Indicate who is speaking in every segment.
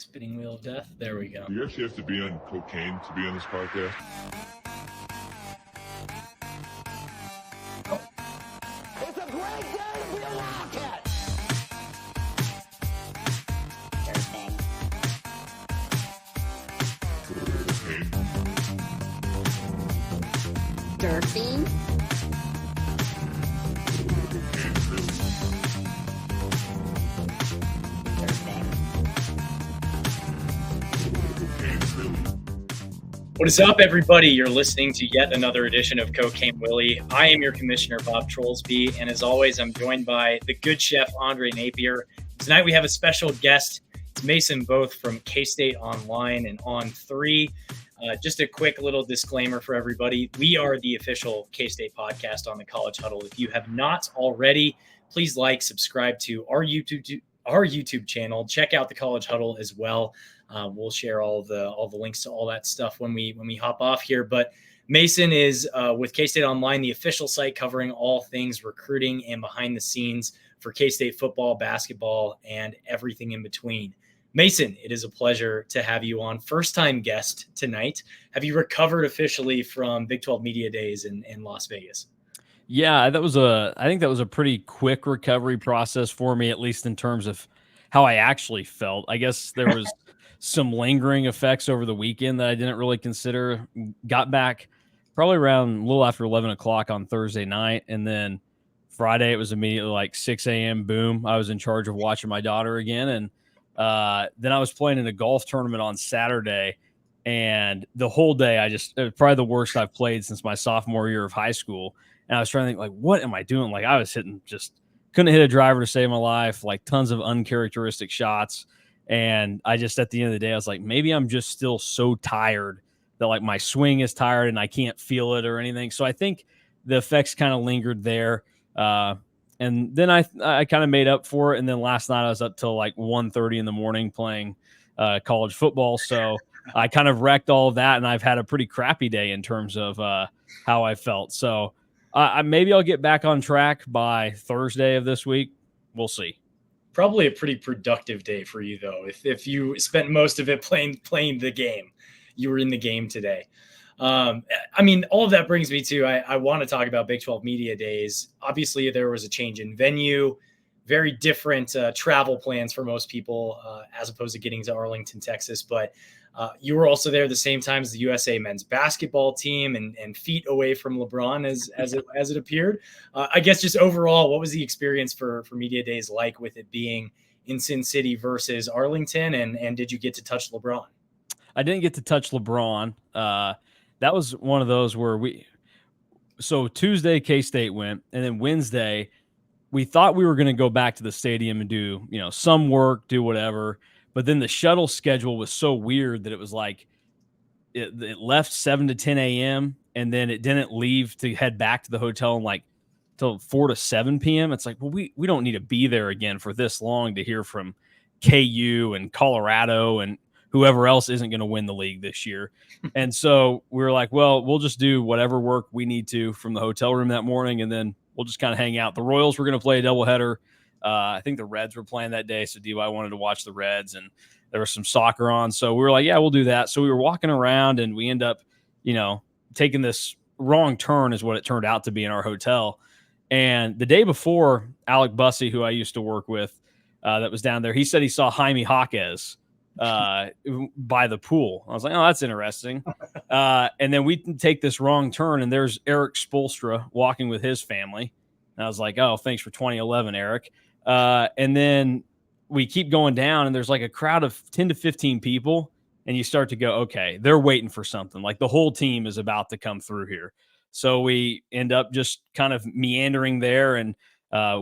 Speaker 1: Spinning wheel of death. There we go.
Speaker 2: Do you actually have to be on cocaine to be on this podcast?
Speaker 3: It's a great day to be a Wildcat!
Speaker 2: Cocaine?
Speaker 4: Dirty?
Speaker 1: What is up, everybody? You're listening to yet another edition of Cocaine Willie. I am your commissioner, Bob Trollsby, and as always, I'm joined by the good chef, Andre Napier. Tonight, we have a special guest. It's Mason Voth from K-State Online and On3. Just a quick little disclaimer for everybody. We are the official K-State podcast on the College Huddle. If you have not already, please subscribe to our YouTube channel. Check out the College Huddle as well. We'll share all the links to all that stuff when we hop off here. But Mason is with K-State Online, the official site covering all things recruiting and behind the scenes for K-State football, basketball, and everything in between. Mason, it is a pleasure to have you on. First-time guest tonight. Have you recovered officially from Big 12 Media Days in Las Vegas?
Speaker 5: Yeah, I think that was a pretty quick recovery process for me, at least in terms of how I actually felt. I guess there was some lingering effects over the weekend that I didn't really consider. Got back probably around a little after 11 o'clock on Thursday night. And then Friday, it was immediately like 6 a.m. Boom. I was in charge of watching my daughter again. And then I was playing in a golf tournament on Saturday. And the whole day, it was probably the worst I've played since my sophomore year of high school. And I was trying to think, like, what am I doing? Like, I was couldn't hit a driver to save my life, like tons of uncharacteristic shots. And I just, at the end of the day, I was like, maybe I'm just still so tired that like my swing is tired and I can't feel it or anything. So I think the effects kind of lingered there. And then I kind of made up for it. And then last night I was up till like 1:30 in the morning playing college football. So I kind of wrecked all of that. And I've had a pretty crappy day in terms of how I felt. So maybe I'll get back on track by Thursday of this week. We'll see.
Speaker 1: Probably a pretty productive day for you, though. If you spent most of it playing the game, you were in the game today. All of that brings me to I want to talk about Big 12 Media Days. Obviously, there was a change in venue, very different travel plans for most people as opposed to getting to Arlington, Texas. But you were also there at the same time as the USA men's basketball team and feet away from LeBron as it appeared. I guess just overall, what was the experience for Media Days like with it being in Sin City versus Arlington? And did you get to touch LeBron?
Speaker 5: I didn't get to touch LeBron. That was one of those where so Tuesday K-State went, and then Wednesday we thought we were going to go back to the stadium and do, some work, do whatever. But then the shuttle schedule was so weird that it was like it left 7 to 10 a.m. and then it didn't leave to head back to the hotel and like till 4 to 7 p.m. It's like, well, we don't need to be there again for this long to hear from KU and Colorado and whoever else isn't going to win the league this year. And so we were like, well, we'll just do whatever work we need to from the hotel room that morning, and then we'll just kind of hang out. The Royals were going to play a doubleheader. I think the Reds were playing that day, so DY wanted to watch the Reds, and there was some soccer on. So we were like, yeah, we'll do that. So we were walking around, and we end up, taking this wrong turn is what it turned out to be in our hotel. And the day before, Alec Bussey, who I used to work with, that was down there, he said he saw Jaime Jaquez by the pool. I was like, oh, that's interesting. And then we take this wrong turn, and there's Eric Spoelstra walking with his family. And I was like, oh, thanks for 2011, Eric. And then we keep going down, and there's like a crowd of 10 to 15 people, and you start to go, okay, they're waiting for something. Like the whole team is about to come through here. So we end up just kind of meandering there and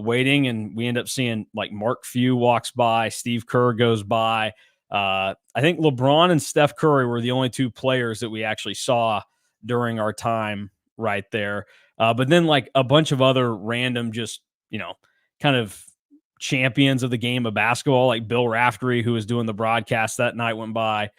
Speaker 5: waiting, and we end up seeing like Mark Few walks by, Steve Kerr goes by. I think LeBron and Steph Curry were the only two players that we actually saw during our time right there. But then like a bunch of other random, just, kind of champions of the game of basketball, like Bill Raftery, who was doing the broadcast that night, went by.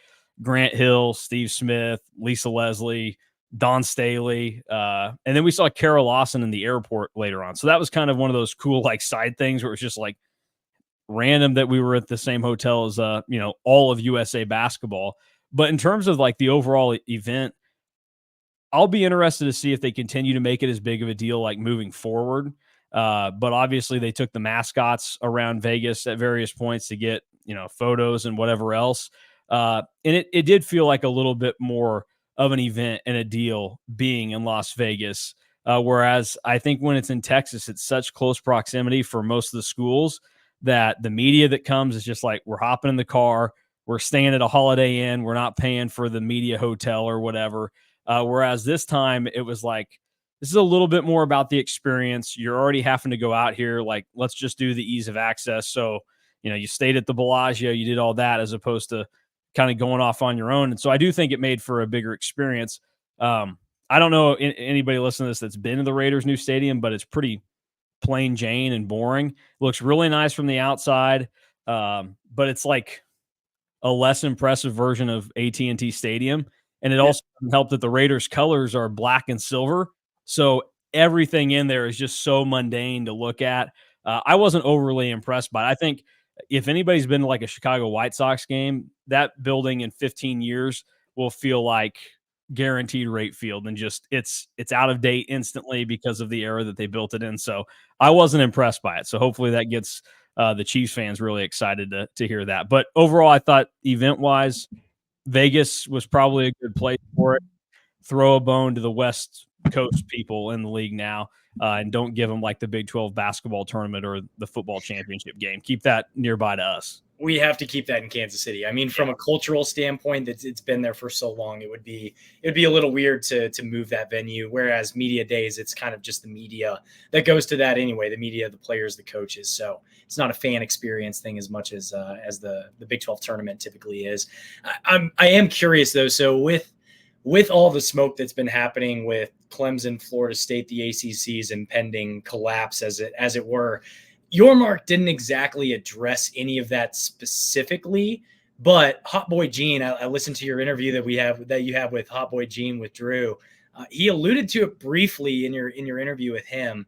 Speaker 5: Grant Hill, Steve Smith, Lisa Leslie, Don Staley. And then we saw Kara Lawson in the airport later on. So that was kind of one of those cool like side things where it was just like random that we were at the same hotel as all of USA basketball. But in terms of like the overall event, I'll be interested to see if they continue to make it as big of a deal like moving forward. But obviously they took the mascots around Vegas at various points to get, photos and whatever else. And it did feel like a little bit more of an event and a deal being in Las Vegas. Whereas I think when it's in Texas, it's such close proximity for most of the schools that the media that comes is just like, we're hopping in the car, we're staying at a Holiday Inn, we're not paying for the media hotel or whatever. Whereas this time it was like, this is a little bit more about the experience. You're already having to go out here. Like, let's just do the ease of access. So, you stayed at the Bellagio, you did all that as opposed to kind of going off on your own. And so I do think it made for a bigger experience. I don't know anybody listening to this that's been to the Raiders' new stadium, but it's pretty plain Jane and boring. It looks really nice from the outside. But it's like a less impressive version of AT&T Stadium. And it also doesn't help that the Raiders colors are black and silver. So everything in there is just so mundane to look at. I wasn't overly impressed by it. I think if anybody's been to like a Chicago White Sox game, that building in 15 years will feel like guaranteed rate field, and just it's out of date instantly because of the era that they built it in. So I wasn't impressed by it. So hopefully that gets the Chiefs fans really excited to hear that. But overall, I thought event wise, Vegas was probably a good place for it. Throw a bone to the West Coast people in the league now, and don't give them like the Big 12 basketball tournament or the football championship game. Keep that nearby to us.
Speaker 1: We have to keep that in Kansas City. I mean, from a cultural standpoint, it's been there for so long. It would be a little weird to move that venue. Whereas media days, it's kind of just the media that goes to that anyway. The media, the players, the coaches. So it's not a fan experience thing as much as the Big 12 tournament typically is. I am curious though. So with all the smoke that's been happening with Clemson, Florida State, the ACC's impending collapse, as it were. Your Mark didn't exactly address any of that specifically, but Hot Boy Gene, I listened to your interview that you have with Hot Boy Gene with Drew. He alluded to it briefly in your interview with him.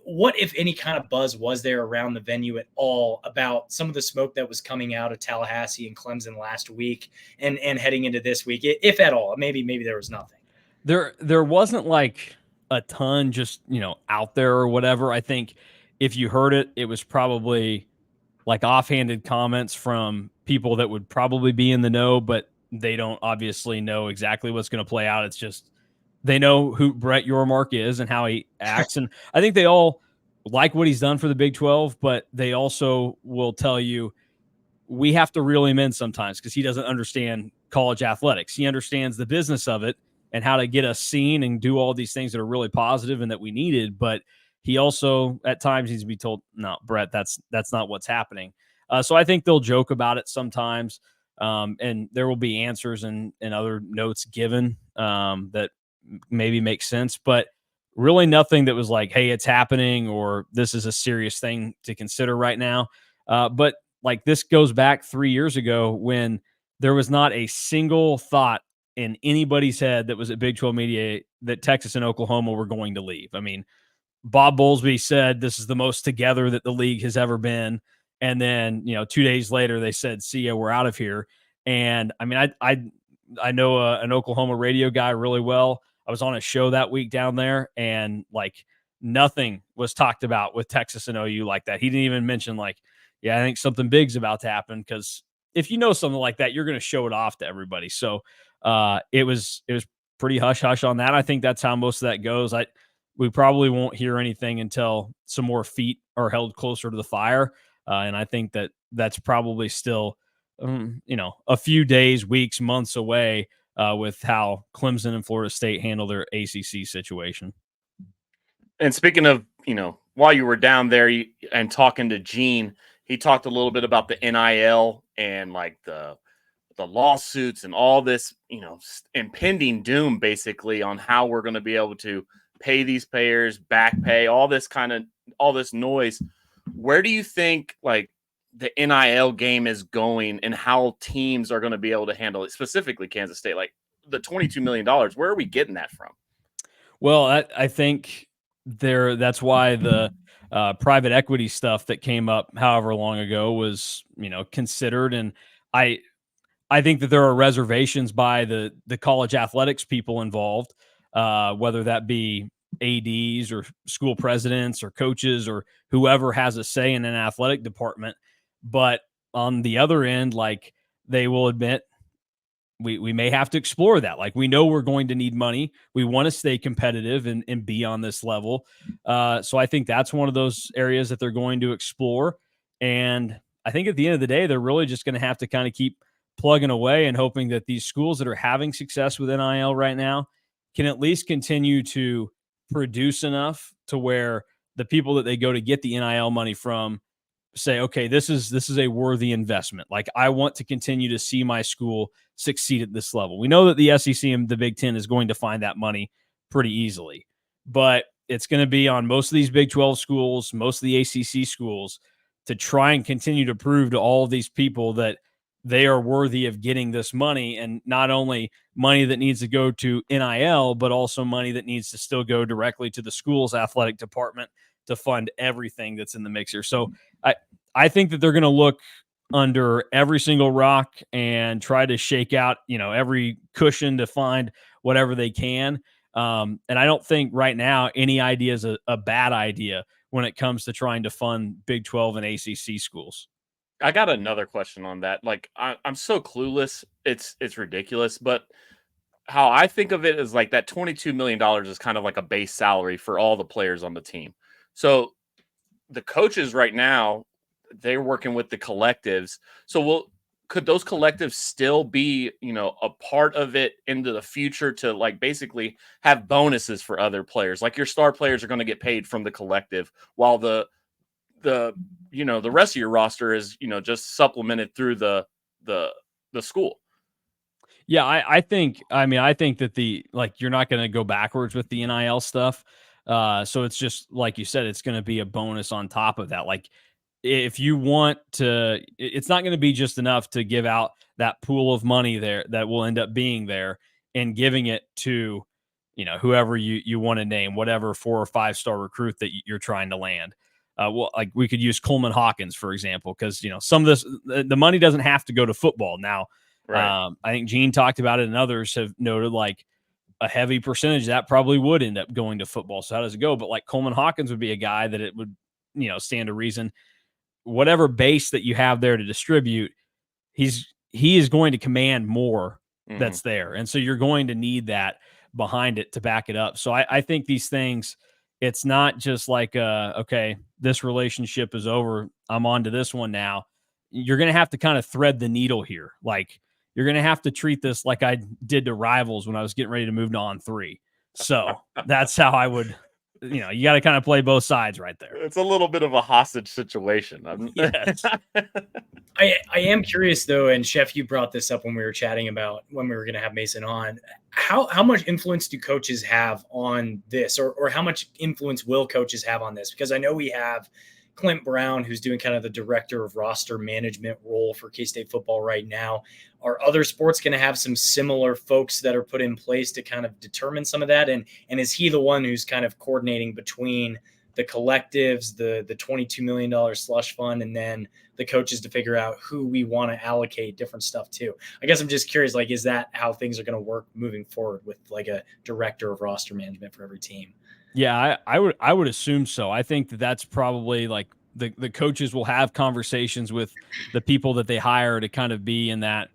Speaker 1: What, if any, kind of buzz was there around the venue at all about some of the smoke that was coming out of Tallahassee and Clemson last week and heading into this week, if at all? Maybe there was nothing.
Speaker 5: There wasn't like a ton just out there or whatever. I think if you heard it, it was probably like offhanded comments from people that would probably be in the know, but they don't obviously know exactly what's going to play out. It's just they know who Brett Yormark is and how he acts. And I think they all like what he's done for the Big 12, but they also will tell you we have to reel him in sometimes because he doesn't understand college athletics. He understands the business of it and how to get us seen and do all these things that are really positive and that we needed. But he also at times needs to be told, no, Brett, that's not what's happening. So I think they'll joke about it sometimes. And there will be answers and other notes given that maybe make sense, but really nothing that was like, hey, it's happening or this is a serious thing to consider right now. But like this goes back 3 years ago when there was not a single thought in anybody's head that was at Big 12 media that Texas and Oklahoma were going to leave. I mean, Bob Bowlesby said this is the most together that the league has ever been. And then, 2 days later, they said, see ya, we're out of here. And I mean, I know an Oklahoma radio guy really well. I was on a show that week down there, and like nothing was talked about with Texas and OU like that. He didn't even mention like, yeah, I think something big's about to happen, because if you know something like that, you're going to show it off to everybody. So it was pretty hush hush on that. I think that's how most of that goes. We probably won't hear anything until some more feet are held closer to the fire. And I think that's probably still, a few days, weeks, months away with how Clemson and Florida State handle their ACC situation.
Speaker 4: And speaking of, while you were down there and talking to Gene, he talked a little bit about the NIL and like the lawsuits and all this, impending doom basically on how we're going to be able to pay these players, back pay, all this noise. Where do you think like the NIL game is going and how teams are going to be able to handle it, specifically Kansas State? Like the $22 million, where are we getting that from?
Speaker 5: Well, I think that's why private equity stuff that came up however long ago was, considered. And I think that there are reservations by the college athletics people involved, whether that be ADs or school presidents or coaches or whoever has a say in an athletic department. But on the other end, like, they will admit, we may have to explore that. Like, we know we're going to need money. We want to stay competitive and be on this level. So I think that's one of those areas that they're going to explore. And I think at the end of the day, they're really just going to have to kind of keep plugging away and hoping that these schools that are having success with NIL right now can at least continue to produce enough to where the people that they go to get the NIL money from say, okay, this is a worthy investment. Like, I want to continue to see my school succeed at this level. We know that the SEC and the Big Ten is going to find that money pretty easily, but it's going to be on most of these Big 12 schools, most of the ACC schools, to try and continue to prove to all of these people that they are worthy of getting this money, and not only money that needs to go to NIL, but also money that needs to still go directly to the school's athletic department to fund everything that's in the mixer. So I think that they're going to look under every single rock and try to shake out, every cushion to find whatever they can. And I don't think right now any idea is a bad idea when it comes to trying to fund Big 12 and ACC schools.
Speaker 4: I got another question on that. Like, I'm so clueless. It's ridiculous. But how I think of it is like that $22 million is kind of like a base salary for all the players on the team. So the coaches right now, they're working with the collectives. So could those collectives still be, a part of it into the future to, like, basically have bonuses for other players? Like, your star players are going to get paid from the collective, while the rest of your roster is, just supplemented through the school.
Speaker 5: Yeah, I think that you're not going to go backwards with the NIL stuff. So it's just like you said, it's going to be a bonus on top of that. Like, if you want to, it's not going to be just enough to give out that pool of money there that will end up being there and giving it to, whoever you want to name, whatever 4 or 5 star recruit that you're trying to land. Like, we could use Coleman Hawkins, for example, because, some of this, the money doesn't have to go to football. Now, right. I think Gene talked about it and others have noted, like, a heavy percentage that probably would end up going to football. So how does it go? But like, Coleman Hawkins would be a guy that it would, stand to reason, whatever base that you have there to distribute, he is going to command more that's there. And so you're going to need that behind it to back it up. So I think these things, it's not just like, okay, this relationship is over, I'm on to this one now. You're going to have to kind of thread the needle here. Like, you're going to have to treat this like I did to Rivals when I was getting ready to move to On3. So that's how I would, you got to kind of play both sides right there.
Speaker 4: It's a little bit of a hostage situation.
Speaker 5: Yes.
Speaker 1: I am curious, though, and Chef, you brought this up when we were chatting about when we were going to have Mason on. How much influence do coaches have on this, or how much influence will coaches have on this? Because I know we have Clint Brown, who's doing kind of the director of roster management role for K-State football right now. Are other sports going to have some similar folks that are put in place to kind of determine some of that? And is he the one who's kind of coordinating between the collectives, the $22 million slush fund, and then the coaches to figure out who we want to allocate different stuff to? I guess I'm just curious, like, is that how things are going to work moving forward with like a director of roster management for every team?
Speaker 5: Yeah, I would assume so. I think that's probably like the coaches will have conversations with the people that they hire to kind of be in that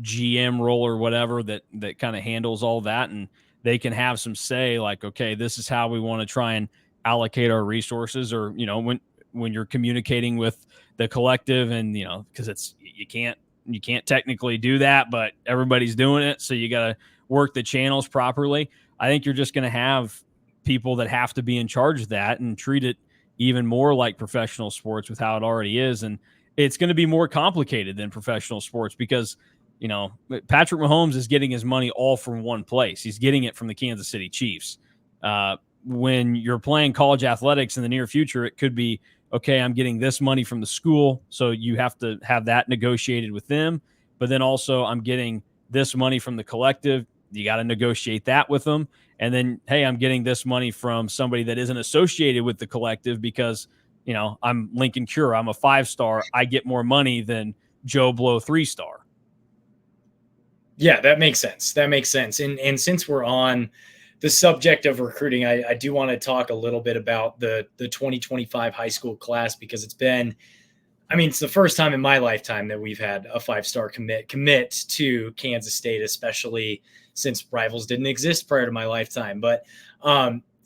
Speaker 5: GM role or whatever that kind of handles all that, and they can have some say, like, okay, this is how we want to try and allocate our resources, or when you're communicating with the collective, and because it's you can't technically do that, but everybody's doing it, so you got to work the channels properly. I think you're just going to have people that have to be in charge of that and treat it even more like professional sports with how it already is. And it's going to be more complicated than professional sports because, Patrick Mahomes is getting his money all from one place. He's getting it from the Kansas City Chiefs. When you're playing college athletics in the near future, it could be, okay, I'm getting this money from the school, so you have to have that negotiated with them. But then also I'm getting this money from the collective. you got to negotiate that with them. And then, hey, I'm getting this money from somebody that isn't associated with the collective because, I'm Lincoln Cure. I'm a 5-star. I get more money than Joe Blow 3-star.
Speaker 1: Yeah, that makes sense. That makes sense. And since we're on the subject of recruiting, I do want to talk a little bit about the 2025 high school class, because it's the first time in my lifetime that we've had a 5-star commit to Kansas State, especially since Rivals didn't exist prior to my lifetime. But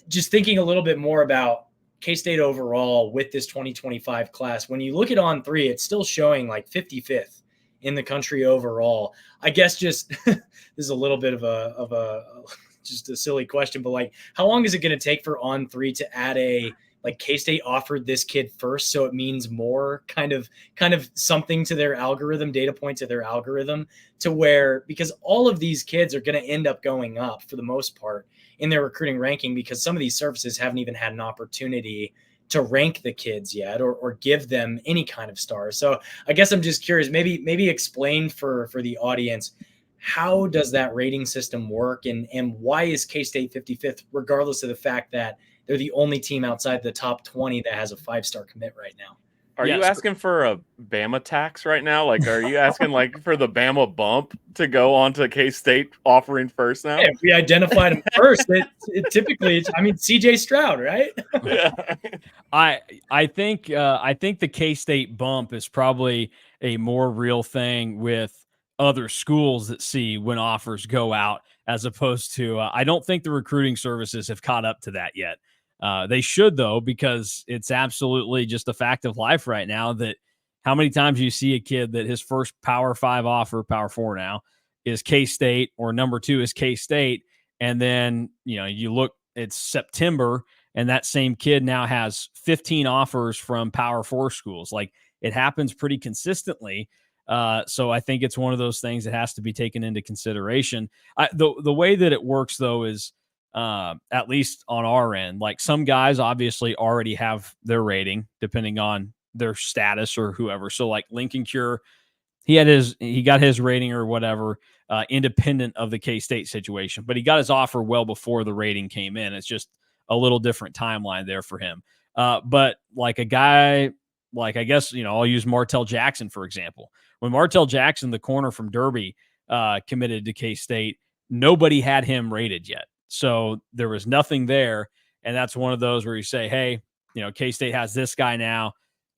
Speaker 1: just thinking a little bit more about K-State overall with this 2025 class, when you look at On3, it's still showing like 55th in the country overall. I guess just this is a little bit of a just a silly question, but like, how long is it going to take for On3 to add K-State offered this kid first, so it means more kind of something to their algorithm, data point to their algorithm, to where, because all of these kids are going to end up going up for the most part in their recruiting ranking, because some of these services haven't even had an opportunity to rank the kids yet or give them any kind of stars. So I guess I'm just curious, maybe explain for the audience, how does that rating system work, and why is K-State 55th, regardless of the fact that they're the only team outside the top 20 that has a 5-star commit right now?
Speaker 4: Are you asking for a Bama tax right now? Like, are you asking for the Bama bump to go on to K-State offering first now?
Speaker 1: Yeah, if we identified him first, it typically, CJ Stroud, right?
Speaker 5: Yeah. I think the K-State bump is probably a more real thing with other schools that see when offers go out, as opposed to I don't think the recruiting services have caught up to that yet. They should, though, because it's absolutely just a fact of life right now that how many times you see a kid that his first Power 5 offer, Power 4 now, is K-State, or number 2 is K-State. And then, you look, it's September, and that same kid now has 15 offers from Power 4 schools. Like, it happens pretty consistently. So I think it's one of those things that has to be taken into consideration. The way that it works, though, is at least on our end, like, some guys obviously already have their rating depending on their status or whoever. So like Lincoln Cure, he got his rating or whatever, independent of the K-State situation, but he got his offer well before the rating came in. It's just a little different timeline there for him. But like a guy, like, I guess, I'll use Martell Jackson, for example. When Martell Jackson, the corner from Derby, committed to K-State, nobody had him rated yet. So there was nothing there. And that's one of those where you say, hey, K-State has this guy now.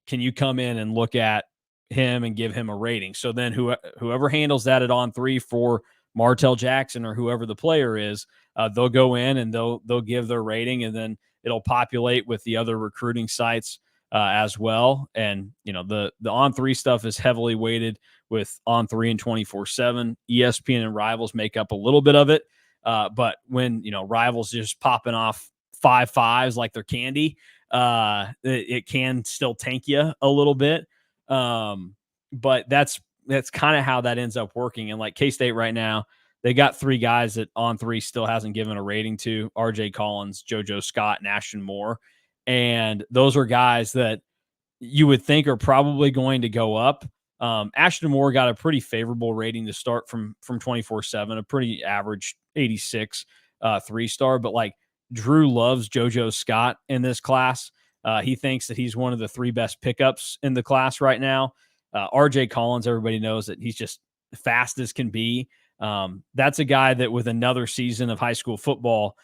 Speaker 5: Can you come in and look at him and give him a rating? So then whoever handles that at On3 for Martell Jackson or whoever the player is, they'll go in and they'll give their rating, and then it'll populate with the other recruiting sites as well. And, the On3 stuff is heavily weighted with On3 and 24/7. ESPN and Rivals make up a little bit of it. But when, Rivals just popping off 5.5s like they're candy, it can still tank you a little bit. But that's kind of how that ends up working. And like K-State right now, they got 3 guys that On3 still hasn't given a rating to: RJ Collins, JoJo Scott, and Ashton Moore. And those are guys that you would think are probably going to go up. Ashton Moore got a pretty favorable rating to start from 24/7, a pretty average 86 3-star. But like, Drew loves JoJo Scott in this class. He thinks that he's one of the 3 best pickups in the class right now. RJ Collins, everybody knows that he's just fast as can be. That's a guy that with another season of high school football,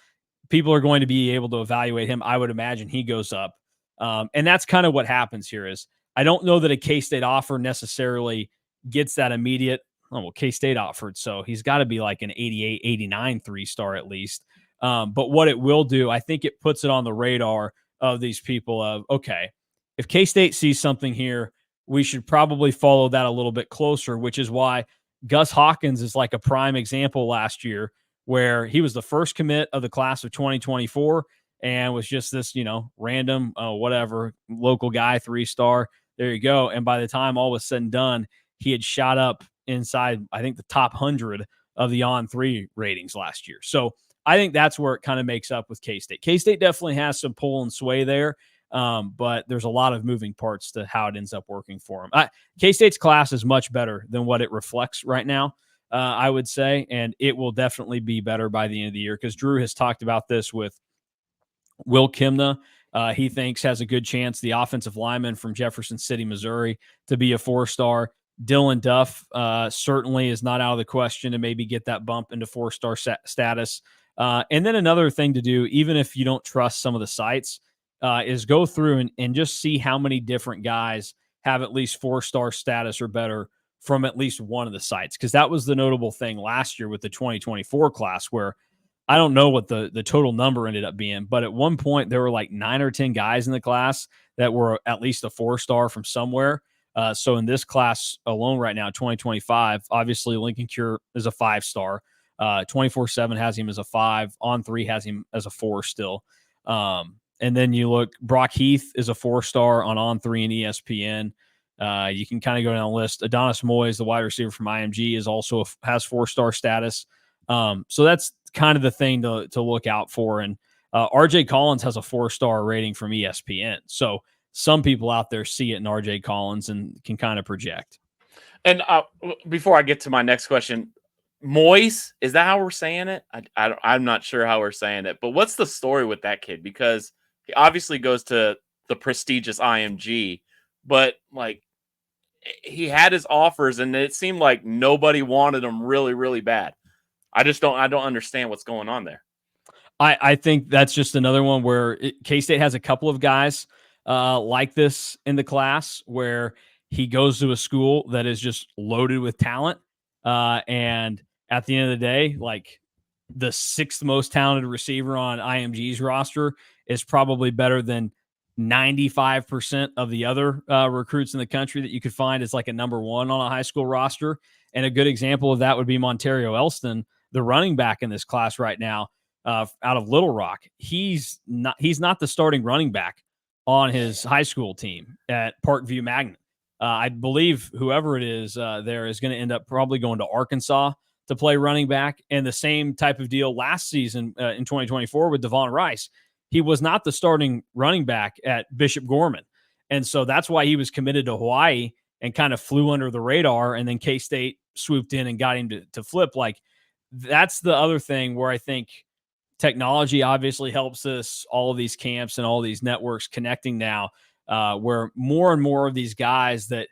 Speaker 5: people are going to be able to evaluate him. I would imagine he goes up. And that's kind of what happens here. Is I don't know that a K-State offer necessarily gets that immediate, K-State offered, so he's got to be like an 88, 89 3-star at least. But what it will do, I think it puts it on the radar of these people of, okay, if K-State sees something here, we should probably follow that a little bit closer, which is why Gus Hawkins is like a prime example last year, where he was the first commit of the class of 2024 and was just this, random, whatever, local guy, 3-star. There you go. And by the time all was said and done, he had shot up inside, I think, the top 100 of the On3 ratings last year. So I think that's where it kind of makes up with K-State. K-State definitely has some pull and sway there, but there's a lot of moving parts to how it ends up working for them. K-State's class is much better than what it reflects right now. I would say, and it will definitely be better by the end of the year because Drew has talked about this with Will Kimna. He thinks has a good chance, the offensive lineman from Jefferson City, Missouri, to be a 4-star. Dylan Duff certainly is not out of the question to maybe get that bump into 4-star status. And then another thing to do, even if you don't trust some of the sites, is go through and just see how many different guys have at least 4-star status or better from at least one of the sites. Because that was the notable thing last year with the 2024 class, where I don't know what the total number ended up being, but at one point there were like 9 or 10 guys in the class that were at least a 4-star from somewhere. So in this class alone right now, 2025, obviously Lincoln Cure is a 5-star. 24/7 has him as a 5. On3 has him as a 4 still. And then you look, Brock Heath is a 4-star on On3 and ESPN. You can kind of go down the list. Adonis Moyes, the wide receiver from IMG, is also has 4-star status. So that's kind of the thing to look out for. And RJ Collins has a 4-star rating from ESPN. So some people out there see it in RJ Collins and can kind of project.
Speaker 4: And before I get to my next question, Moyes, is that how we're saying it? I'm not sure how we're saying it, but what's the story with that kid? Because he obviously goes to the prestigious IMG, but like he had his offers and it seemed like nobody wanted him really, really bad. I don't understand what's going on there.
Speaker 5: I think that's just another one where K-State has a couple of guys like this in the class where he goes to a school that is just loaded with talent. And at the end of the day, like the 6th most talented receiver on IMG's roster is probably better than 95% of the other recruits in the country that you could find as like a number 1 on a high school roster. And a good example of that would be Montario Elston, the running back in this class right now, out of Little Rock. He's not the starting running back on his high school team at Parkview Magnet. I believe whoever it is there is going to end up probably going to Arkansas to play running back. And the same type of deal last season in 2024 with Devon Rice. He was not the starting running back at Bishop Gorman. And so that's why he was committed to Hawaii and kind of flew under the radar. And then K-State swooped in and got him to flip. Like, that's the other thing where I think technology obviously helps us, all of these camps and all these networks connecting now, where more and more of these guys that,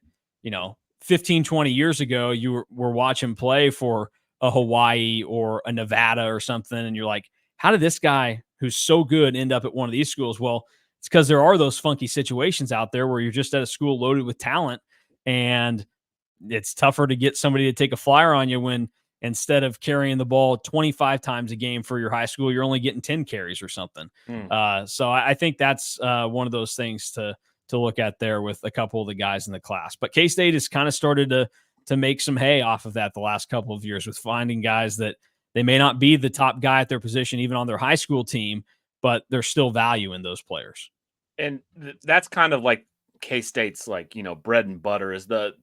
Speaker 5: 15, 20 years ago, you were watching play for a Hawaii or a Nevada or something. And you're like, how did this guy who's so good end up at one of these schools? Well, it's because there are those funky situations out there where you're just at a school loaded with talent and it's tougher to get somebody to take a flyer on you when instead of carrying the ball 25 times a game for your high school, you're only getting 10 carries or something. So I think that's one of those things to look at there with a couple of the guys in the class. But K-State has kind of started to make some hay off of that the last couple of years with finding guys that they may not be the top guy at their position, even on their high school team, but there's still value in those players.
Speaker 4: And that's kind of like K-State's bread and butter is the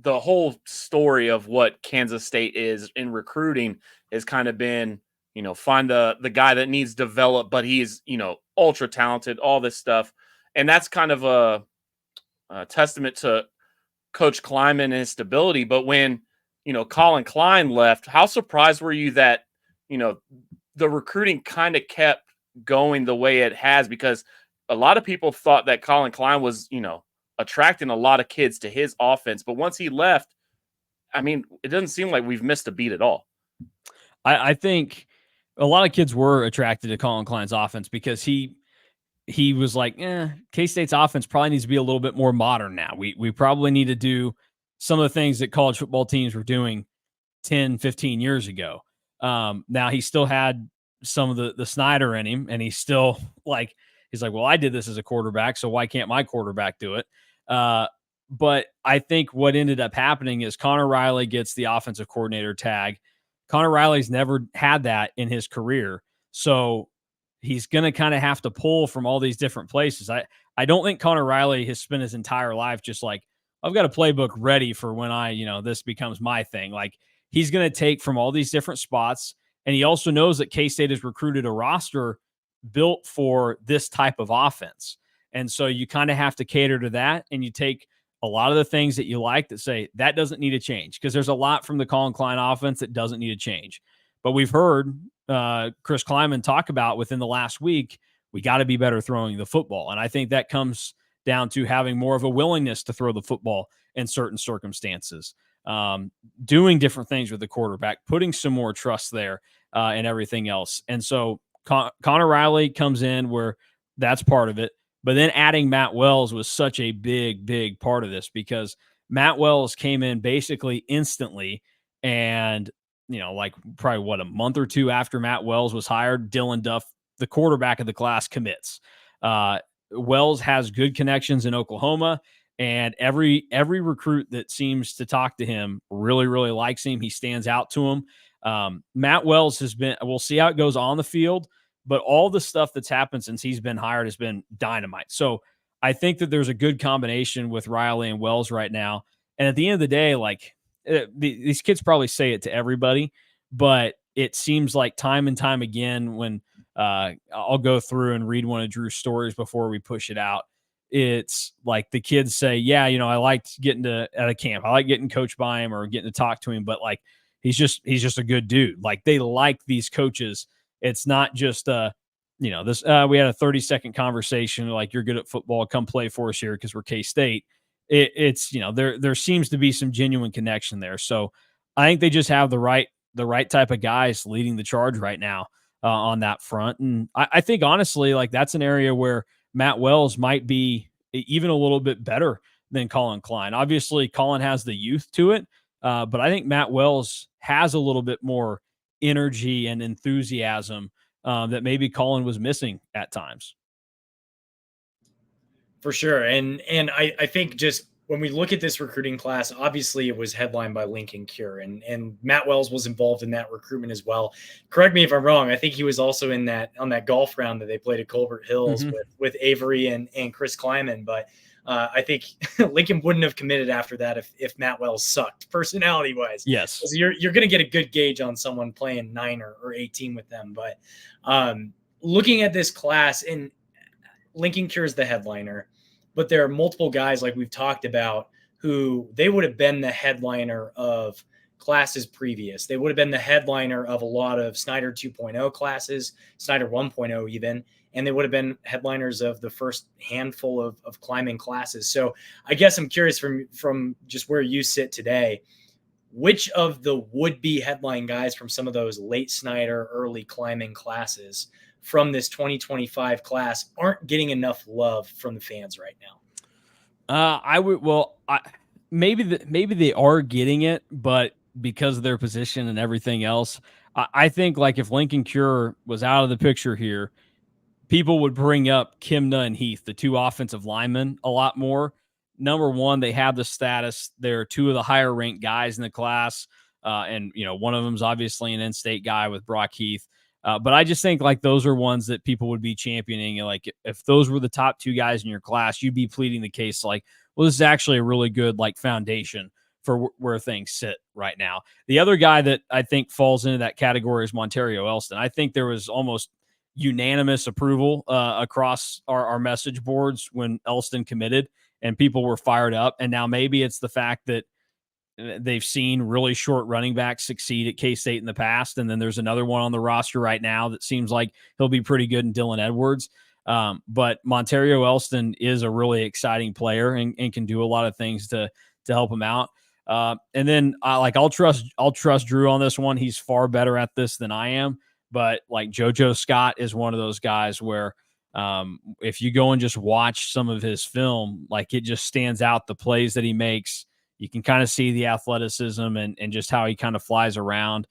Speaker 4: whole story of what Kansas State is in recruiting has kind of been, find the guy that needs developed, but he's, ultra talented, all this stuff. And that's kind of a testament to Coach Kleiman and his stability. But when, Colin Klein left, how surprised were you that, the recruiting kind of kept going the way it has? Because a lot of people thought that Colin Klein was, attracting a lot of kids to his offense. But once he left, I mean, it doesn't seem like we've missed a beat at all.
Speaker 5: I think a lot of kids were attracted to Colin Klein's offense because he was like, K-State's offense probably needs to be a little bit more modern now. We probably need to do some of the things that college football teams were doing 10, 15 years ago. Now he still had some of the Snyder in him, and he's still he's like, well, I did this as a quarterback, so why can't my quarterback do it? But I think what ended up happening is Connor Riley gets the offensive coordinator tag. Connor Riley's never had that in his career. So he's going to kind of have to pull from all these different places. I don't think Connor Riley has spent his entire life just like, I've got a playbook ready for when this becomes my thing. Like, he's going to take from all these different spots. And he also knows that K-State has recruited a roster built for this type of offense. And so you kind of have to cater to that. And you take a lot of the things that you like that say that doesn't need to change, because there's a lot from the Colin Klein offense that doesn't need to change. But we've heard Chris Kleiman talk about within the last week, we got to be better throwing the football. And I think that comes down to having more of a willingness to throw the football in certain circumstances, doing different things with the quarterback, putting some more trust there, and everything else. And so Connor Riley comes in where that's part of it. But then adding Matt Wells was such a big part of this, because Matt Wells came in basically instantly. And, like probably a month or two after Matt Wells was hired, Dylan Duff, the quarterback of the class, commits. Wells has good connections in Oklahoma, and every recruit that seems to talk to him really likes him. He stands out to him. Matt Wells we'll see how it goes on the field, but all the stuff that's happened since he's been hired has been dynamite. So I think that there's a good combination with Riley and Wells right now. And at the end of the day, like, these kids probably say it to everybody, but it seems like time and time again, when I'll go through and read one of Drew's stories before we push it out, it's like the kids say, yeah, I liked getting at a camp. I like getting coached by him or getting to talk to him, but like, he's just a good dude. Like, they like these coaches. It's not just, this, we had a 30-second conversation. Like, you're good at football, come play for us here because we're K-State. It's, there seems to be some genuine connection there. So I think they just have the right type of guys leading the charge right now on that front. And I think, honestly, like, that's an area where Matt Wells might be even a little bit better than Colin Klein. Obviously, Colin has the youth to it, but I think Matt Wells has a little bit more energy and enthusiasm that maybe Colin was missing at times.
Speaker 1: For sure. And I think just when we look at this recruiting class, obviously it was headlined by Lincoln Cure, and Matt Wells was involved in that recruitment as well. Correct me if I'm wrong. I think he was also on that golf round that they played at Colbert Hills with Avery and Chris Kleiman. But I think Lincoln wouldn't have committed after that if Matt Wells sucked personality wise.
Speaker 5: Yes.
Speaker 1: So you're going to get a good gauge on someone playing 9 or 18 with them. But looking at this class, and Lincoln Cure is the headliner, but there are multiple guys, like we've talked about, who they would have been the headliner of classes previous. They would have been the headliner of a lot of Snyder 2.0 classes, Snyder 1.0 even, and they would have been headliners of the first handful of climbing classes. So I guess I'm curious from just where you sit today, which of the would-be headline guys from some of those late Snyder, early climbing classes from this 2025 class aren't getting enough love from the fans right now?
Speaker 5: Maybe they are getting it, but because of their position and everything else, I think, like, if Lincoln Cure was out of the picture here, people would bring up Kimna and Heath, the 2 offensive linemen, a lot more. Number one, they have the status. They're 2 of the higher ranked guys in the class. And one of them is obviously an in-state guy with Brock Heath. But I just think, like, those are ones that people would be championing. And, like, if those were the top 2 guys in your class, you'd be pleading the case like, well, this is actually a really good, like, foundation for where things sit right now. The other guy that I think falls into that category is Montario Elston. I think there was almost unanimous approval across our message boards when Elston committed, and people were fired up. And now maybe it's the fact that they've seen really short running backs succeed at K-State in the past. And then there's another one on the roster right now that seems like he'll be pretty good in Dylan Edwards. But Montario Elston is a really exciting player and can do a lot of things to help him out. And then I'll trust Drew on this one. He's far better at this than I am, but like JoJo Scott is one of those guys where if you go and just watch some of his film, like, it just stands out, the plays that he makes. You can kind of see the athleticism and just how he kind of flies around.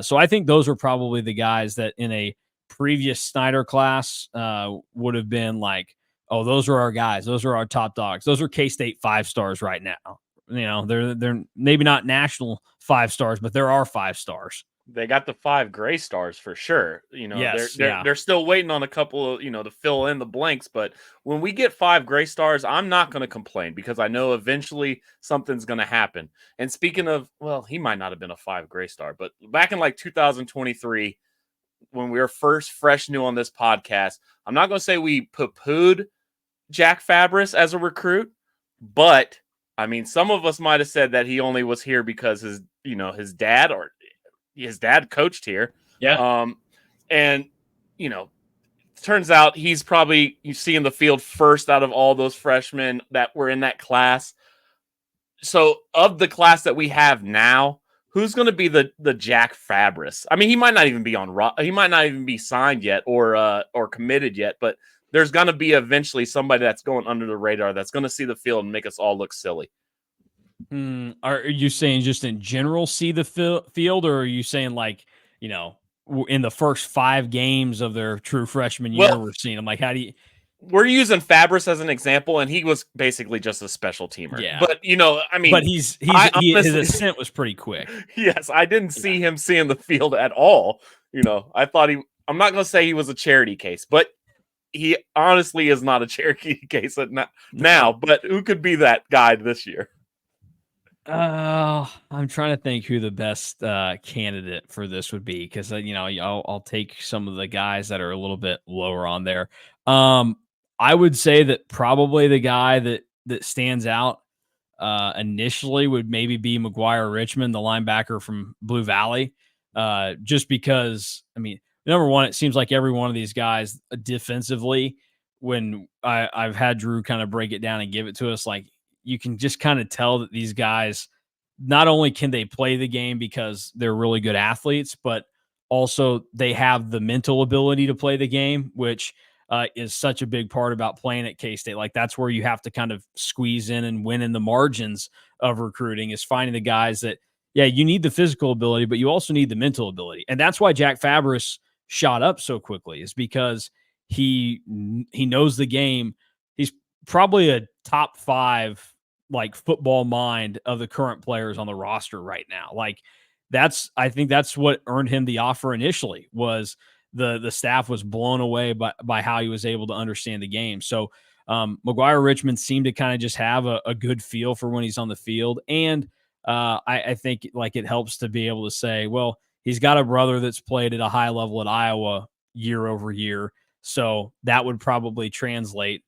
Speaker 5: So I think those are probably the guys that in a previous Snyder class would have been like, oh, those are our guys. Those are our top dogs. Those are K-State 5 stars right now. They're maybe not national 5 stars, but there are 5 stars.
Speaker 4: They got the 5 gray stars for sure.
Speaker 5: Yes,
Speaker 4: they're still waiting on a couple of, to fill in the blanks. But when we get 5 gray stars, I'm not going to complain because I know eventually something's going to happen. And speaking of, well, he might not have been a 5 gray star, but back in like 2023, when we were fresh new on this podcast, I'm not going to say we poo-pooed Jack Fabris as a recruit, but I mean, some of us might have said that he only was here because his dad coached here.
Speaker 1: Yeah.
Speaker 4: And turns out he's probably seeing the field first out of all those freshmen that were in that class. So of the class that we have now, who's going to be the Jack Fabris? I mean, he might not even be signed yet or committed yet, but there's going to be eventually somebody that's going under the radar that's going to see the field and make us all look silly.
Speaker 5: Are you saying just in general see the field, or are you saying like, in the first 5 games of their true freshman year, we're seeing them? Like, how do you...
Speaker 4: We're using Fabris as an example, and he was basically just a special teamer.
Speaker 5: Yeah.
Speaker 4: But, I mean...
Speaker 5: But his ascent was pretty quick.
Speaker 4: Yes, I didn't see him seeing the field at all. I thought I'm not going to say he was a charity case, but he honestly is not a charity case now. But who could be that guy this year?
Speaker 5: I'm trying to think who the best candidate for this would be, because I'll take some of the guys that are a little bit lower on there. I would say that probably the guy that stands out initially would maybe be McGuire Richmond, the linebacker from Blue Valley. Just because, I mean, number one, it seems like every one of these guys defensively, when I've had Drew kind of break it down and give it to us, like, you can just kind of tell that these guys, not only can they play the game because they're really good athletes, but also they have the mental ability to play the game, which is such a big part about playing at K-State. Like, that's where you have to kind of squeeze in and win in the margins of recruiting, is finding the guys that, you need the physical ability, but you also need the mental ability. And that's why Jack Fabris shot up so quickly, is because he knows the game. He's probably a top 5 like football mind of the current players on the roster right now. Like, I think that's what earned him the offer initially, was the staff was blown away by how he was able to understand the game. So McGuire Richmond seemed to kind of just have a good feel for when he's on the field. And I think like it helps to be able to say, well, he's got a brother that's played at a high level at Iowa year over year. So that would probably translate.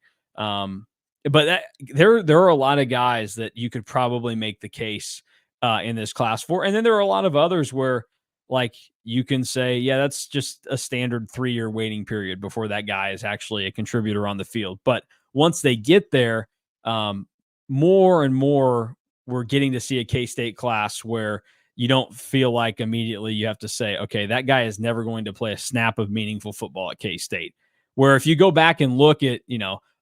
Speaker 5: But there are a lot of guys that you could probably make the case in this class for. And then there are a lot of others where, like, you can say, that's just a standard 3-year waiting period before that guy is actually a contributor on the field. But once they get there, more and more we're getting to see a K-State class where you don't feel like immediately you have to say, okay, that guy is never going to play a snap of meaningful football at K-State. Where if you go back and look at,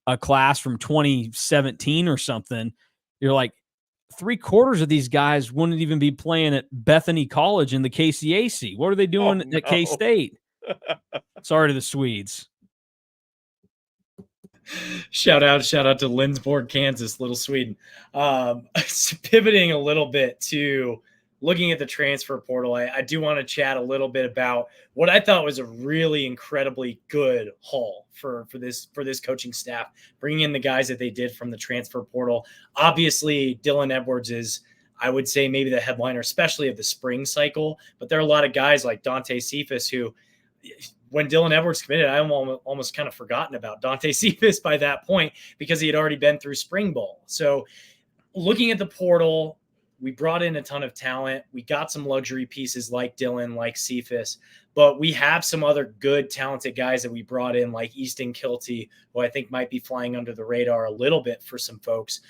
Speaker 5: a class from 2017 or something, you're like, 3/4 of these guys wouldn't even be playing at Bethany College in the KCAC. What are they doing at K-State? Sorry to the Swedes.
Speaker 1: Shout out to Lindsborg, Kansas, Little Sweden. Pivoting a little bit to looking at the transfer portal, I do want to chat a little bit about what I thought was a really incredibly good haul for this coaching staff, bringing in the guys that they did from the transfer portal. Obviously, Dylan Edwards is, I would say, maybe the headliner, especially of the spring cycle. But there are a lot of guys like Dante Cephas who, when Dylan Edwards committed, I almost kind of forgotten about Dante Cephas by that point, because he had already been through spring ball. So looking at the portal, we brought in a ton of talent. We got some luxury pieces like Dylan, like Cephas, but we have some other good, talented guys that we brought in, like Easton Kilty, who I think might be flying under the radar a little bit for some folks.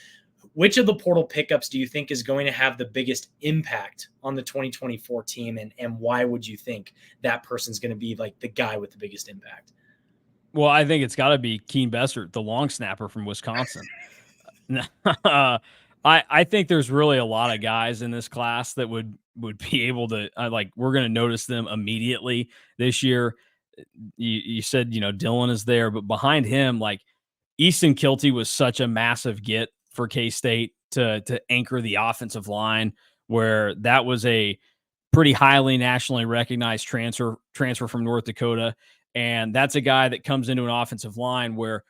Speaker 1: Which of the portal pickups do you think is going to have the biggest impact on the 2024 team, and why would you think that person's going to be like the guy with the biggest impact?
Speaker 5: Well, I think it's got to be Keen Bessert, the long snapper from Wisconsin. I think there's really a lot of guys in this class that would be able to, we're going to notice them immediately this year. You said, Dylan is there, but behind him, like, Easton Kilty was such a massive get for K-State to anchor the offensive line, where that was a pretty highly nationally recognized transfer from North Dakota. And that's a guy that comes into an offensive line where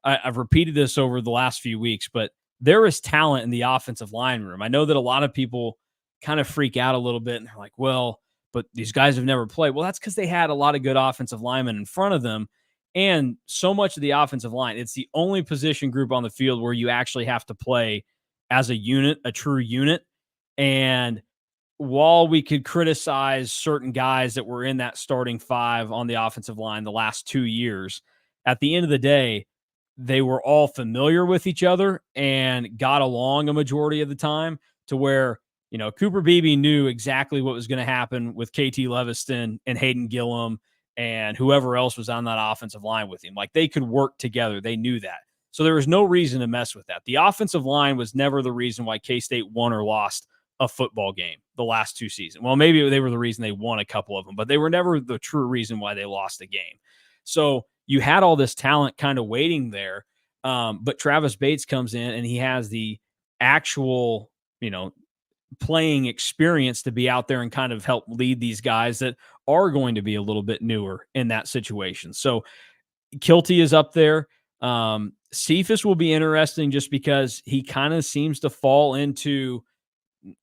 Speaker 5: I've repeated this over the last few weeks, but there is talent in the offensive line room. I know that a lot of people kind of freak out a little bit and they're like, well, but these guys have never played. Well, that's because they had a lot of good offensive linemen in front of them. And so much of the offensive line, it's the only position group on the field where you actually have to play as a unit, a true unit. And while we could criticize certain guys that were in that starting five on the offensive line the last 2 years, at the end of the day, they were all familiar with each other and got along a majority of the time, to where, Cooper Beebe knew exactly what was going to happen with KT Leviston and Hayden Gillum and whoever else was on that offensive line with him. Like, they could work together. They knew that. So there was no reason to mess with that. The offensive line was never the reason why K-State won or lost a football game the last 2 seasons. Well, maybe they were the reason they won a couple of them, but they were never the true reason why they lost a game. So you had all this talent kind of waiting there. But Travis Bates comes in and he has the actual, playing experience to be out there and kind of help lead these guys that are going to be a little bit newer in that situation. So Kilty is up there. Cephas will be interesting just because he kind of seems to fall into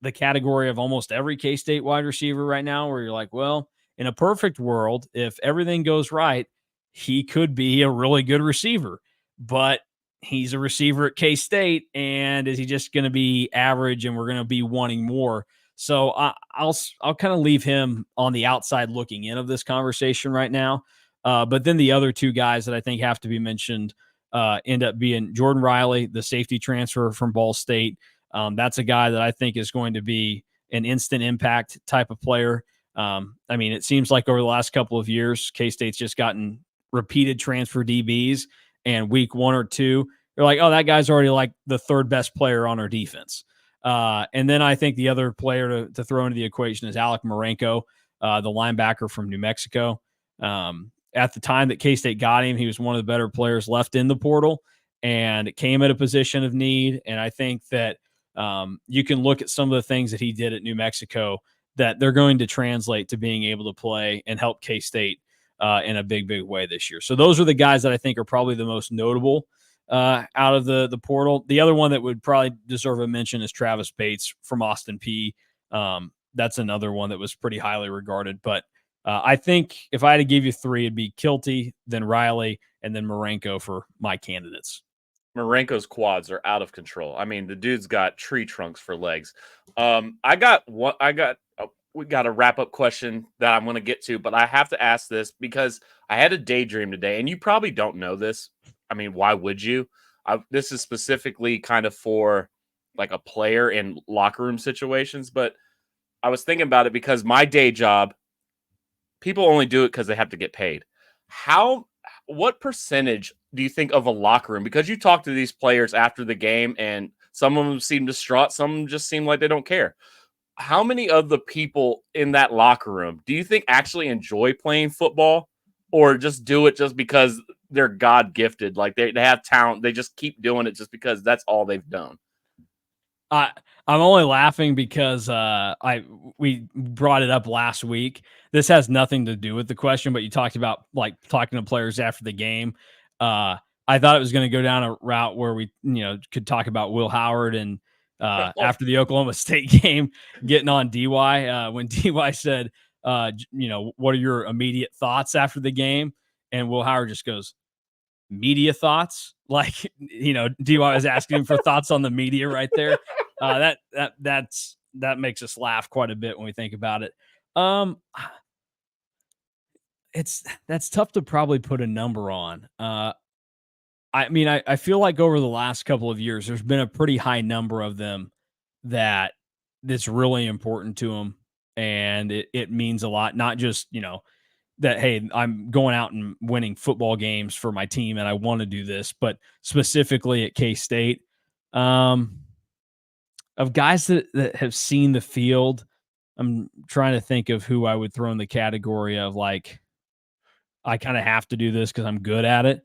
Speaker 5: the category of almost every K-State wide receiver right now, where you're like, well, in a perfect world, if everything goes right, he could be a really good receiver, but he's a receiver at K-State, and is he just going to be average and we're going to be wanting more? So I'll kind of leave him on the outside looking in of this conversation right now. But then the other two guys that I think have to be mentioned end up being Jordan Riley, the safety transfer from Ball State. That's a guy that I think is going to be an instant impact type of player. It seems like over the last couple of years, K-State's just gotten repeated transfer DBs, and week 1 or 2, they're like, oh, that guy's already like the third best player on our defense. And then I think the other player to throw into the equation is Alec Marenko, the linebacker from New Mexico. At the time that K-State got him, he was one of the better players left in the portal, and it came at a position of need. And I think that you can look at some of the things that he did at New Mexico that they're going to translate to being able to play and help K-State in a big, big way this year. So those are the guys that I think are probably the most notable out of the portal. The other one that would probably deserve a mention is Travis Bates from Austin Peay. That's another one that was pretty highly regarded. But I think if I had to give you 3, it'd be Kilty, then Riley, and then Marenko for my candidates.
Speaker 4: Marenko's quads are out of control. I mean, the dude's got tree trunks for legs. We got a wrap-up question that I'm going to get to, but I have to ask this because I had a daydream today, and you probably don't know this. I mean, why would you? This is specifically kind of for like a player in locker room situations, but I was thinking about it because my day job, people only do it because they have to get paid. What percentage do you think of a locker room? Because you talk to these players after the game, and some of them seem distraught. Some of them just seem like they don't care. How many of the people in that locker room do you think actually enjoy playing football, or just do it just because they're God gifted? Like they have talent. They just keep doing it just because that's all they've done.
Speaker 5: I'm only laughing because we brought it up last week. This has nothing to do with the question, but you talked about like talking to players after the game. I thought it was going to go down a route where we, could talk about Will Howard and after the Oklahoma State game getting on DY when DY said, what are your immediate thoughts after the game? And Will Howard just goes, media thoughts? Like, DY was asking him for thoughts on the media right there. That makes us laugh quite a bit when we think about it. That's tough to probably put a number on. I feel like over the last couple of years, there's been a pretty high number of them that's really important to them. And it means a lot, not just, that, hey, I'm going out and winning football games for my team and I want to do this, but specifically at K-State, of guys that have seen the field, I'm trying to think of who I would throw in the category of like, I kind of have to do this because I'm good at it.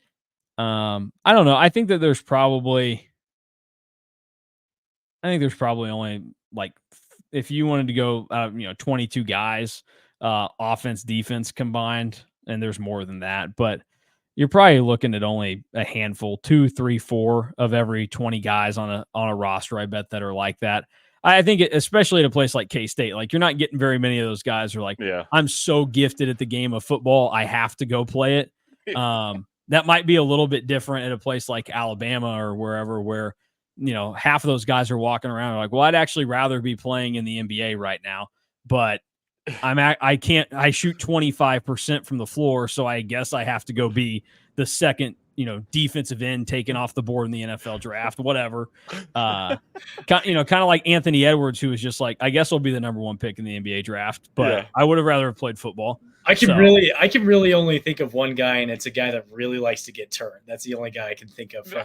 Speaker 5: I don't know. I think there's probably only like, if you wanted to go, 22 guys, offense, defense combined, and there's more than that, but you're probably looking at only a handful, 2, 3, 4 of every 20 guys on a roster, I bet, that are like that. I think especially at a place like K-State, like you're not getting very many of those guys who are like, yeah, I'm so gifted at the game of football, I have to go play it. That might be a little bit different at a place like Alabama or wherever, where half of those guys are walking around like, well, I'd actually rather be playing in the NBA right now, but I shoot 25% from the floor. So I guess I have to go be the second, defensive end taken off the board in the NFL draft, whatever. Kind of like Anthony Edwards, who was just like, I guess I'll be the number 1 pick in the NBA draft, but I would have rather have played football.
Speaker 1: I can really only think of one guy, and it's a guy that really likes to get turned. That's the only guy I can think of.
Speaker 4: So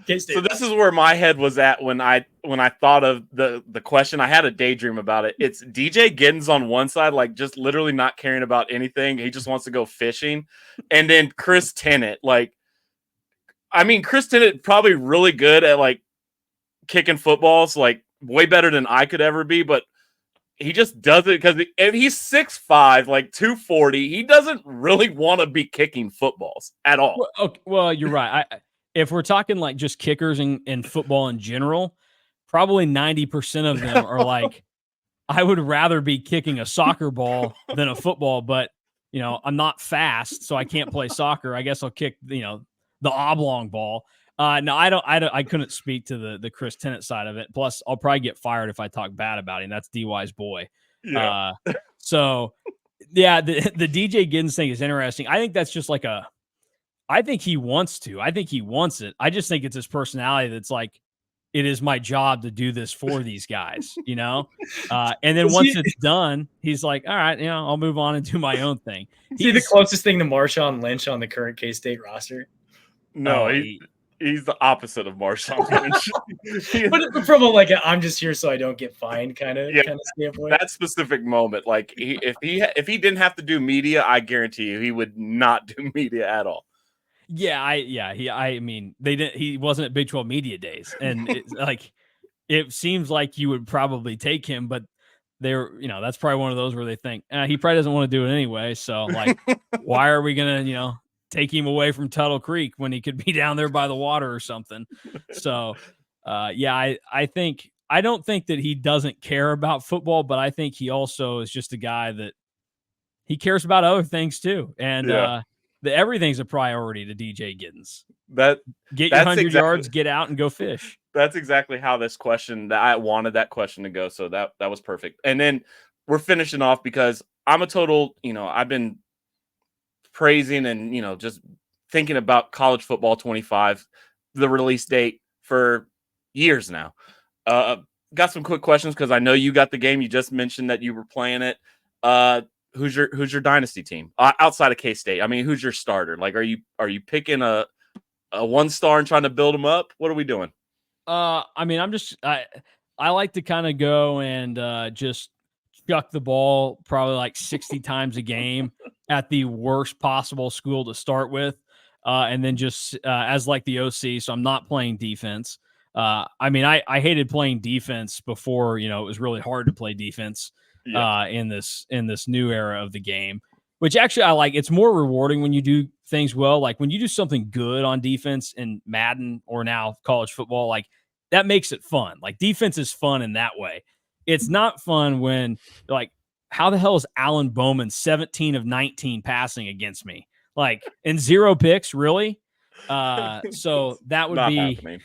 Speaker 4: this is where my head was at when I thought of the question. I had a daydream about it. It's DJ Giddens on one side, like just literally not caring about anything. He just wants to go fishing, and then Chris Tennant. Chris Tennant probably really good at like kicking footballs, like way better than I could ever be, but he just does it because he's 6'5", like 240. He doesn't really want to be kicking footballs at all.
Speaker 5: Well, okay, well you're right. If we're talking like just kickers in football in general, probably 90% of them are like, I would rather be kicking a soccer ball than a football, but I'm not fast, so I can't play soccer. I guess I'll kick, the oblong ball. No, I couldn't speak to the Chris Tennant side of it. Plus, I'll probably get fired if I talk bad about him. That's DY's boy. Yeah. The DJ Giddens thing is interesting. I think that's just like I think he wants to. I think he wants it. I just think it's his personality that's like, it is my job to do this for these guys, And then once it's done, he's like, all right, I'll move on and do my own thing.
Speaker 1: He's the closest thing to Marshawn Lynch on the current K-State roster.
Speaker 4: No, he's the opposite of Marshawn Lynch.
Speaker 1: But from I'm just here so I don't get fined kind of standpoint.
Speaker 4: That specific moment, like if he didn't have to do media, I guarantee you he would not do media at all.
Speaker 5: He wasn't at Big 12 Media Days, and it seems like you would probably take him, but they're, that's probably one of those where they think he probably doesn't want to do it anyway. So why are we gonna, take him away from Tuttle Creek when he could be down there by the water or something? So, I don't think that he doesn't care about football, but I think he also is just a guy that he cares about other things too. And, everything's a priority to DJ Giddens. Get your 100 yards, get out and go fish.
Speaker 4: That's exactly how this question, that I wanted that question to go. So that was perfect. And then we're finishing off because I'm a total, I've been praising and, just thinking about college football 25, the release date for years now. Got some quick questions because I know you got the game. You just mentioned that you were playing it. Who's your dynasty team outside of K-State? I mean, who's your starter? Like, are you picking a 1-star and trying to build them up? What are we doing?
Speaker 5: I like to kind of go and just chuck the ball probably like 60 times a game at the worst possible school to start with. And then just as like the OC, so I'm not playing defense. I hated playing defense before, it was really hard to play defense in this new era of the game, which actually I like. It's more rewarding when you do things well. Like when you do something good on defense in Madden or now college football, like that makes it fun. Like defense is fun in that way. It's not fun when like, how the hell is Alan Bowman 17 of 19 passing against me? Like in 0 picks, really? So that would be happening.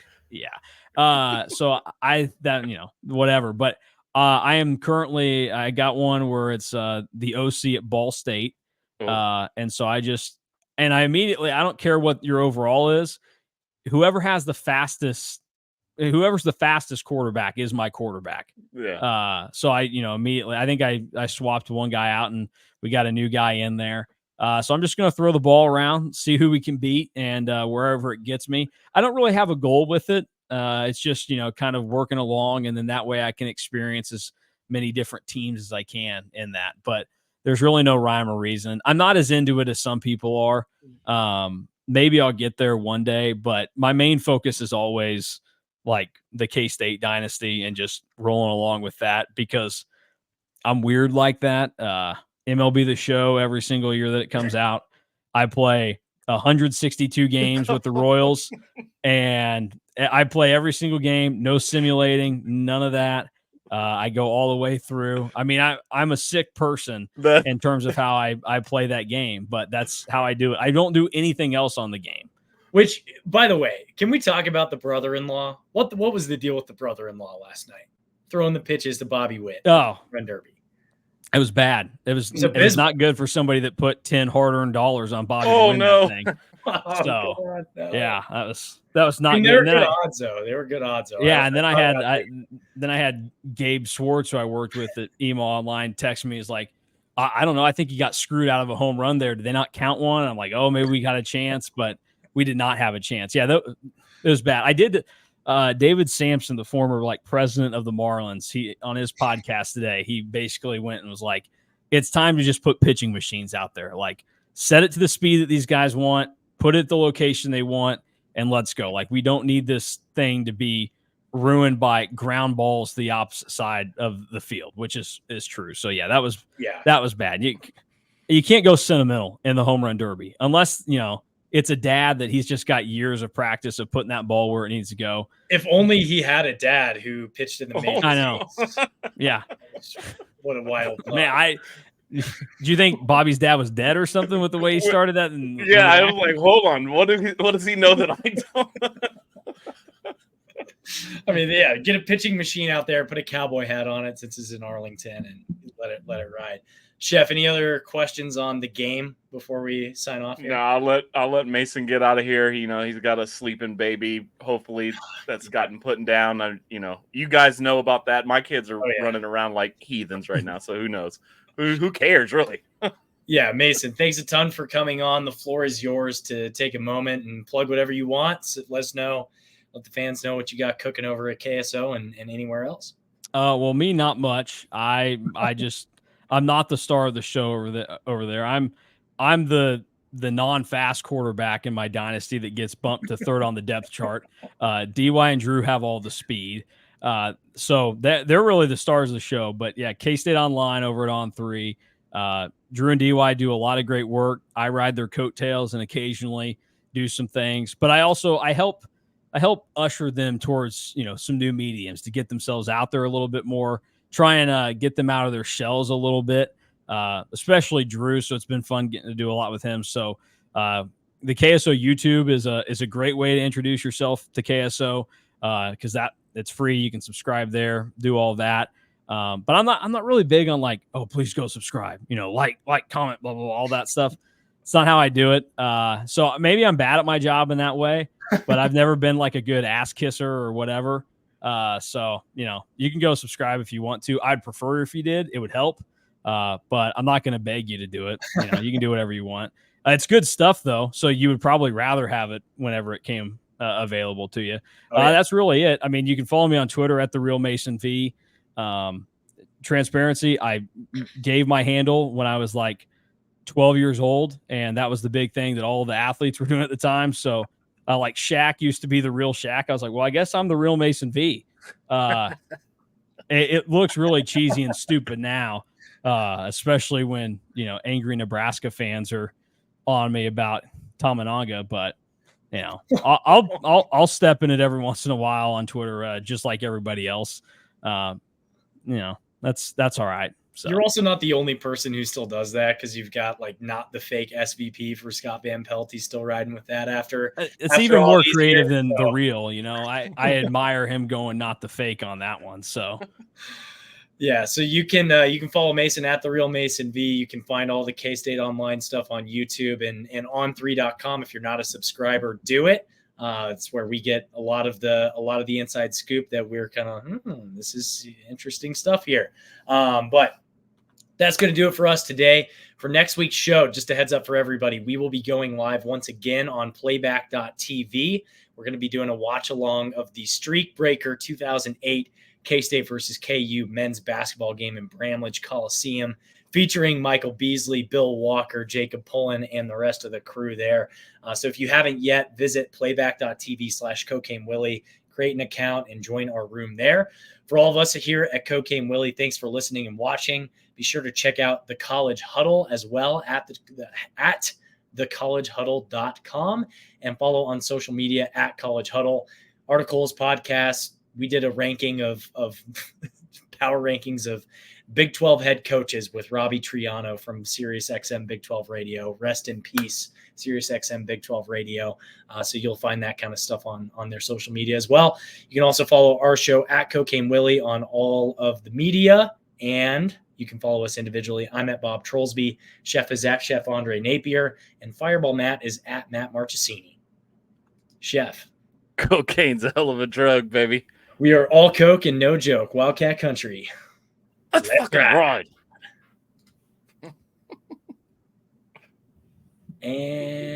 Speaker 5: Whatever. But I am currently, I got one where it's the OC at Ball State. And so I don't care what your overall is. Whoever's the fastest quarterback is my quarterback. Yeah. So I, immediately, I think I swapped one guy out and we got a new guy in there. So I'm just going to throw the ball around, see who we can beat, and wherever it gets me. I don't really have a goal with it. It's just, kind of working along, and then that way I can experience as many different teams as I can in that. But there's really no rhyme or reason. I'm not as into it as some people are. Maybe I'll get there one day, but my main focus is always like the K-State dynasty and just rolling along with that because I'm weird like that. MLB The Show, every single year that it comes out, I play 162 games with the Royals, and I play every single game, no simulating, none of that. I go all the way through. I mean, I'm a sick person in terms of how I play that game, but that's how I do it. I don't do anything else on the game.
Speaker 1: Which, by the way, can we talk about the brother-in-law? What was the deal with the brother-in-law last night? Throwing the pitches to Bobby Witt.
Speaker 5: Oh,
Speaker 1: Run Derby.
Speaker 5: it was bad. It was not good for somebody that put 10 hard-earned dollars on Bobby to win that thing.
Speaker 1: Oh,
Speaker 5: So,
Speaker 1: God, no.
Speaker 5: yeah, that was not
Speaker 1: I mean,
Speaker 5: good.
Speaker 1: they were good odds, though. They were good odds, though.
Speaker 5: Yeah, and then I had Gabe Swartz, who I worked with at Emo Online, text me. He's like, I don't know. I think he got screwed out of a home run there. Did they not count one? And I'm like, oh, maybe we got a chance, but we did not have a chance. Yeah, it was bad. I did. David Sampson, the former president of the Marlins, he on his podcast today, he basically went and was like, it's time to just put pitching machines out there. Like, set it to the speed that these guys want, put it at the location they want, and let's go. Like, we don't need this thing to be ruined by ground balls to the opposite side of the field, which is true. So yeah, that was bad. You can't go sentimental in the home run derby unless, it's a dad that he's just got years of practice of putting that ball where it needs to go.
Speaker 1: If only he had a dad who pitched in the majors.
Speaker 5: I know. Yeah.
Speaker 1: What a wild thought.
Speaker 5: Man, do you think Bobby's dad was dead or something with the way he started that?
Speaker 4: Yeah, I was like, hold on. What does he know that I don't?
Speaker 1: I mean, yeah, get a pitching machine out there, put a cowboy hat on it since it's in Arlington, and let it ride. Chef, any other questions on the game before we sign off here?
Speaker 4: No, I'll let Mason get out of here. He's got a sleeping baby. Hopefully that's gotten put down. You guys know about that. My kids are running around like heathens right now, so who knows? Who cares, really?
Speaker 1: Yeah, Mason, thanks a ton for coming on. The floor is yours to take a moment and plug whatever you want. So let us know. Let the fans know what you got cooking over at KSO and anywhere else.
Speaker 5: Well, me, not much. I'm not the star of the show over there. I'm the non-fast quarterback in my dynasty that gets bumped to third on the depth chart. DY and Drew have all the speed. So they're really the stars of the show. But yeah, K-State Online over at On3. Drew and DY do a lot of great work. I ride their coattails and occasionally do some things. But I help usher them towards, some new mediums to get themselves out there a little bit more, try and get them out of their shells a little bit, especially Drew. So it's been fun getting to do a lot with him. So the KSO YouTube is a great way to introduce yourself to KSO because it's free. You can subscribe there, do all that. But I'm not really big on please go subscribe, like, comment, blah, blah, blah, all that stuff. It's not how I do it. So maybe I'm bad at my job in that way, but I've never been a good ass kisser or whatever. So, you can go subscribe if you want to. I'd prefer if you did, it would help. But I'm not going to beg you to do it. You can do whatever you want. It's good stuff though. So you would probably rather have it whenever it came available to you. That's really it. I mean, you can follow me on Twitter at @TheRealMasonV. Transparency. I gave my handle when I was 12 years old. And that was the big thing that all the athletes were doing at the time. So Shaq used to be the real Shaq. I was like, well, I guess I'm the real Mason V. It looks really cheesy and stupid now, especially when, angry Nebraska fans are on me about Tominaga. But, I'll step in it every once in a while on Twitter, just like everybody else. That's all right. So.
Speaker 1: You're also not the only person who still does that because you've got not the fake SVP for Scott Van Pelt. He's still riding with that after.
Speaker 5: It's even more creative than the real. I admire him going not the fake on that one. So.
Speaker 1: Yeah, so you can follow Mason at @TheRealMasonV. You can find all the K-State Online stuff on YouTube and on3.com. If you're not a subscriber, do it. It's where we get a lot of the inside scoop that we're kind of this is interesting stuff here. But that's going to do it for us today. For next week's show, just a heads up for everybody, we will be going live once again on playback.tv. We're going to be doing a watch along of the Streak Breaker 2008 K-State versus KU men's basketball game in Bramlage Coliseum, featuring Michael Beasley, Bill Walker, Jacob Pullen, and the rest of the crew there. So if you haven't yet, visit playback.tv/Cocaine Willie, create an account, and join our room there. For all of us here at Cocaine Willie, thanks for listening and watching. Be sure to check out the College Huddle as well at thecollegehuddle.com and follow on social media at College Huddle. Articles, podcasts. We did a ranking of power rankings of Big 12 head coaches with Robbie Triano from SiriusXM Big 12 Radio. Rest in peace, SiriusXM Big 12 Radio. So you'll find that kind of stuff on their social media as well. You can also follow our show at Cocaine Willie on all of the media, and you can follow us individually. I'm at Bob Trollsby. Chef is at Chef Andre Napier, and Fireball Matt is at Matt Marchesini. Chef.
Speaker 4: Cocaine's a hell of a drug, baby.
Speaker 1: We are all coke and no joke. Wildcat country.
Speaker 4: Let's fucking ride.
Speaker 1: And